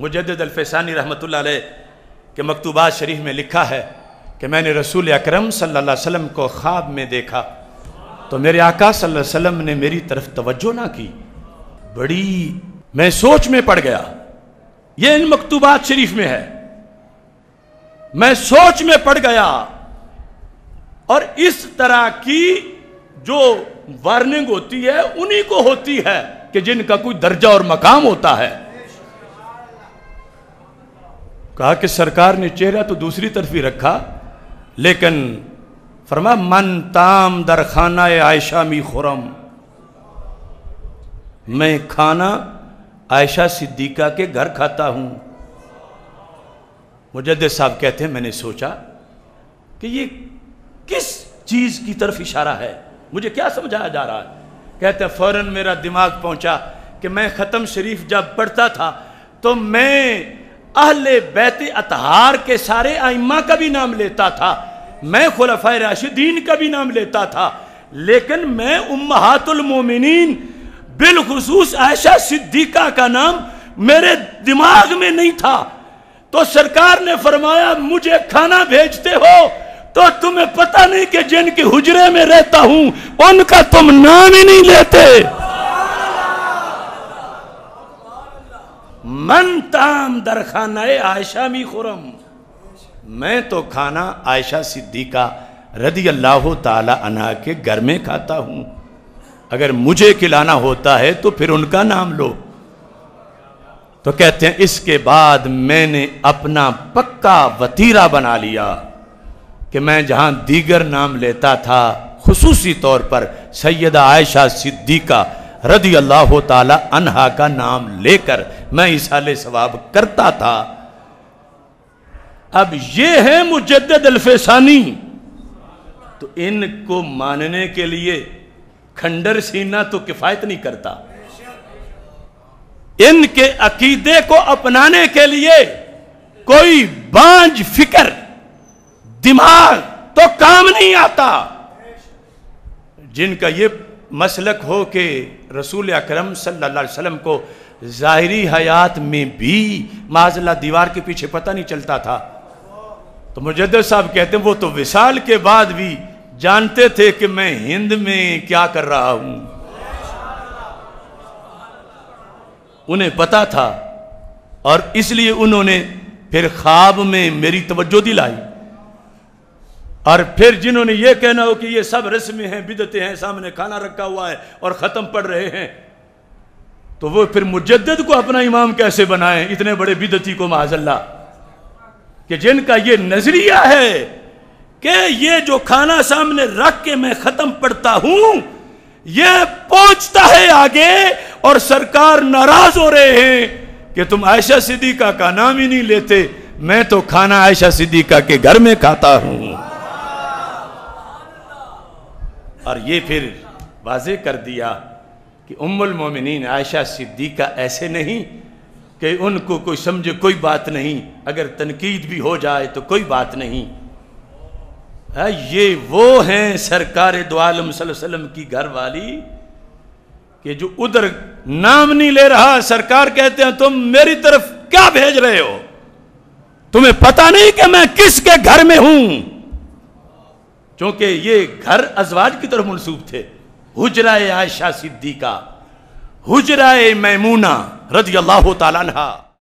مجدد الفیسانی رحمۃ اللہ علیہ کے مکتوبات شریف میں لکھا ہے کہ میں نے رسول اکرم صلی اللہ علیہ وسلم کو خواب میں دیکھا تو میرے آقا صلی اللہ علیہ وسلم نے میری طرف توجہ نہ کی، بڑی میں سوچ میں پڑ گیا۔ یہ ان مکتوبات شریف میں ہے، میں سوچ میں پڑ گیا۔ اور اس طرح کی جو وارننگ ہوتی ہے انہی کو ہوتی ہے کہ جن کا کوئی درجہ اور مقام ہوتا ہے۔ کہا کہ سرکار نے چہرہ تو دوسری طرف ہی رکھا، لیکن فرما من تام در خانہ عائشہ می خرم، میں کھانا عائشہ صدیقہ کے گھر کھاتا ہوں۔ مجدد صاحب کہتے ہیں میں نے سوچا کہ یہ کس چیز کی طرف اشارہ ہے، مجھے کیا سمجھایا جا رہا ہے؟ کہتے ہیں فوراً میرا دماغ پہنچا کہ میں ختم شریف جب پڑھتا تھا تو میں اہل بیت اطہار کے سارے ائمہ کا بھی نام لیتا تھا، میں خلفائے راشدین کا بھی نام لیتا تھا، لیکن میں امہات المومنین بالخصوص عائشہ صدیقہ کا نام میرے دماغ میں نہیں تھا۔ تو سرکار نے فرمایا مجھے کھانا بھیجتے ہو تو تمہیں پتہ نہیں کہ جن کے حجرے میں رہتا ہوں ان کا تم نام ہی نہیں لیتے۔ من تام در خانہ عائشہ می خرم، میں تو کھانا عائشہ صدیقہ رضی اللہ تعالی عنہ کے گھر میں کھاتا ہوں، اگر مجھے کھلانا ہوتا ہے تو پھر ان کا نام لو۔ تو کہتے ہیں اس کے بعد میں نے اپنا پکا وتیرہ بنا لیا کہ میں جہاں دیگر نام لیتا تھا خصوصی طور پر سیدہ عائشہ صدیقہ رضی اللہ تعالی عنہا کا نام لے کر میں ایصال ثواب کرتا تھا۔ اب یہ ہے مجدد الفیسانی، تو ان کو ماننے کے لیے کھنڈر سینہ تو کفایت نہیں کرتا، ان کے عقیدے کو اپنانے کے لیے کوئی بانج فکر دماغ تو کام نہیں آتا۔ جن کا یہ مسلک ہو کہ رسول اکرم صلی اللہ علیہ وسلم کو ظاہری حیات میں بھی معاذ اللہ دیوار کے پیچھے پتہ نہیں چلتا تھا، تو مجدد صاحب کہتے ہیں وہ تو وصال کے بعد بھی جانتے تھے کہ میں ہند میں کیا کر رہا ہوں، انہیں پتا تھا، اور اس لیے انہوں نے پھر خواب میں میری توجہ دلائی۔ اور پھر جنہوں نے یہ کہنا ہو کہ یہ سب رسمیں ہیں بدعتیں ہیں، سامنے کھانا رکھا ہوا ہے اور ختم پڑھ رہے ہیں، تو وہ پھر مجدد کو اپنا امام کیسے بنائیں، اتنے بڑے بدعتی کو معاذ اللہ، کہ جن کا یہ نظریہ ہے کہ یہ جو کھانا سامنے رکھ کے میں ختم پڑھتا ہوں یہ پہنچتا ہے آگے، اور سرکار ناراض ہو رہے ہیں کہ تم عائشہ صدیقہ کا نام ہی نہیں لیتے، میں تو کھانا عائشہ صدیقہ کے گھر میں کھاتا ہوں۔ اور یہ پھر واضح کر دیا کہ ام المومنین عائشہ صدیقہ ایسے نہیں کہ ان کو کوئی سمجھے کوئی بات نہیں، اگر تنقید بھی ہو جائے تو کوئی بات نہیں، یہ وہ ہیں سرکار دو عالم صلی اللہ علیہ وسلم کی گھر والی کہ جو ادھر نام نہیں لے رہا، سرکار کہتے ہیں تم میری طرف کیا بھیج رہے ہو، تمہیں پتہ نہیں کہ میں کس کے گھر میں ہوں، چونکہ یہ گھر ازواج کی طرف منسوب تھے، حجرہ عائشہ صدیقہ، حجرہ میمونہ رضی اللہ تعالیٰ عنہا۔